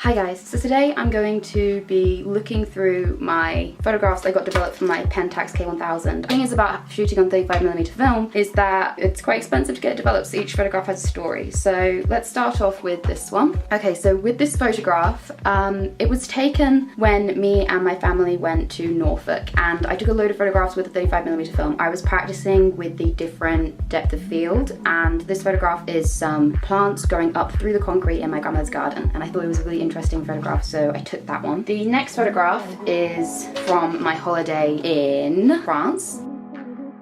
Hi guys, so today I'm going to be looking through my photographs that I got developed from my Pentax K1000. The thing is about shooting on 35mm film is that it's quite expensive to get developed, so each photograph has a story. So let's start off with this one. Okay, so with this photograph, it was taken when me and my family went to Norfolk, and I took a load of photographs with a 35mm film. I was practicing with the different depth of field, and this photograph is some plants growing up through the concrete in my grandmother's garden, and I thought it was a really interesting photograph, so I took that one. The next photograph is from my holiday in France.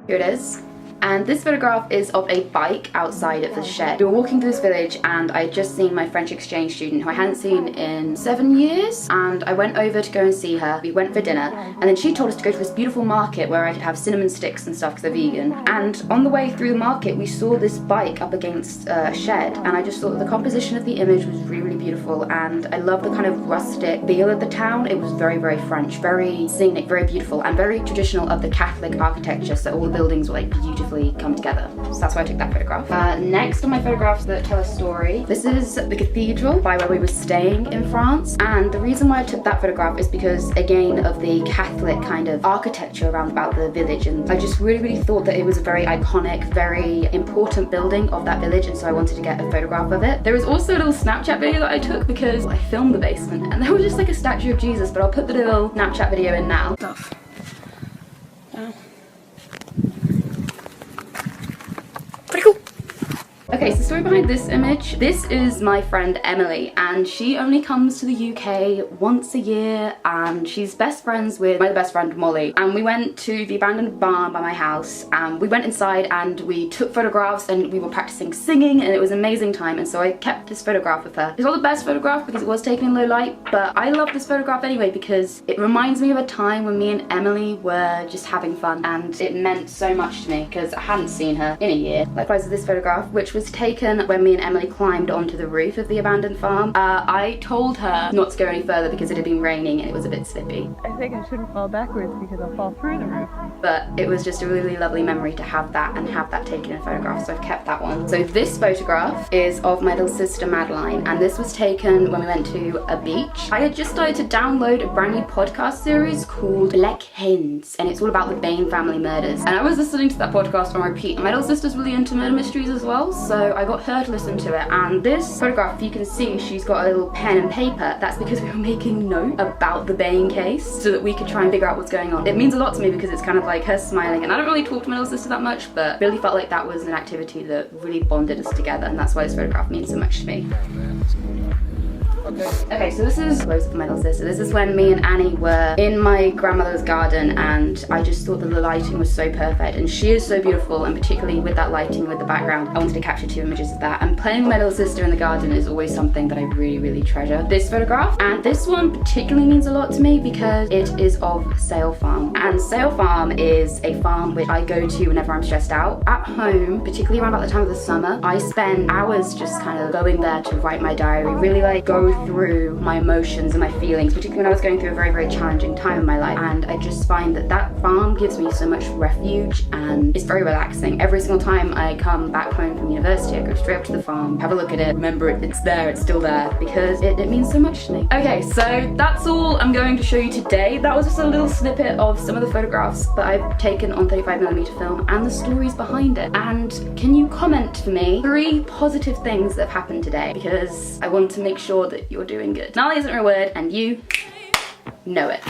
Here it is. And this photograph is of a bike outside of the shed. We were walking through this village and I had just seen my French exchange student who I hadn't seen in 7 years, and I went over to go and see her. We went for dinner and then she told us to go to this beautiful market where I could have cinnamon sticks and stuff because they're vegan. And on the way through the market we saw this bike up against a shed, and I just thought that the composition of the image was really, really beautiful, and I love the kind of rustic feel of the town. It was very, very French, very scenic, very beautiful, and very traditional of the Catholic architecture, so all the buildings were like beautiful come together. So that's why I took that photograph. Next on my photographs that tell a story, this is the cathedral by where we were staying in France, and the reason why I took that photograph is because, again, of the Catholic kind of architecture around about the village, and I just really, really thought that it was a very iconic, very important building of that village, and so I wanted to get a photograph of it. There was also a little Snapchat video that I took because I filmed the basement and there was just like a statue of Jesus, but I'll put the little Snapchat video in now. Okay, so the story behind this image. This is my friend Emily, and she only comes to the UK once a year, and she's best friends with my other best friend Molly. And we went to the abandoned barn by my house, and we went inside and we took photographs and we were practicing singing, and it was an amazing time. And so I kept this photograph of her. It's not the best photograph because it was taken in low light, but I love this photograph anyway because it reminds me of a time when me and Emily were just having fun, and it meant so much to me because I hadn't seen her in a year. Likewise with this photograph, which was taken when me and Emily climbed onto the roof of the abandoned farm. I told her not to go any further because it had been raining and it was a bit slippy. I think I shouldn't fall backwards because I'll fall through the roof. But it was just a really lovely memory to have that and have that taken in a photograph, so I've kept that one. So this photograph is of my little sister Madeline, and this was taken when we went to a beach. I had just started to download a brand new podcast series called ģᴇʀᴇ, and it's all about the Bain family murders. And I was listening to that podcast on repeat. My little sister's really into murder mysteries as well, so I got her to listen to it. And this photograph, if you can see, she's got a little pen and paper. That's because we were making note about the Bain case so that we could try and figure out what's going on. It means a lot to me because it's kind of like her smiling, and I don't really talk to my little sister that much, but really felt like that was an activity that really bonded us together, and that's why this photograph means so much to me. Okay, so this is close up of my little sister. This is when me and Annie were in my grandmother's garden, and I just thought that the lighting was so perfect, and she is so beautiful, and particularly with that lighting with the background, I wanted to capture 2 images of that. And playing with my little sister in the garden is always something that I really, really treasure. This photograph, and this one particularly means a lot to me because it is of Sale Farm. And Sale Farm is a farm which I go to whenever I'm stressed out. At home, particularly around about the time of the summer, I spend hours just kind of going there to write my diary, really like go through my emotions and my feelings, particularly when I was going through a very, very challenging time in my life. And I just find that that farm gives me so much refuge, and it's very relaxing. Every single time I come back home from university, I go straight up to the farm, have a look at it, remember it's there, it's still there, because it means so much to me. Okay, so that's all I'm going to show you today. That was just a little snippet of some of the photographs that I've taken on 35mm film and the stories behind it. And can you comment for me 3 positive things that have happened today, because I want to make sure that you're doing good. Nolly isn't a real word, and you know it.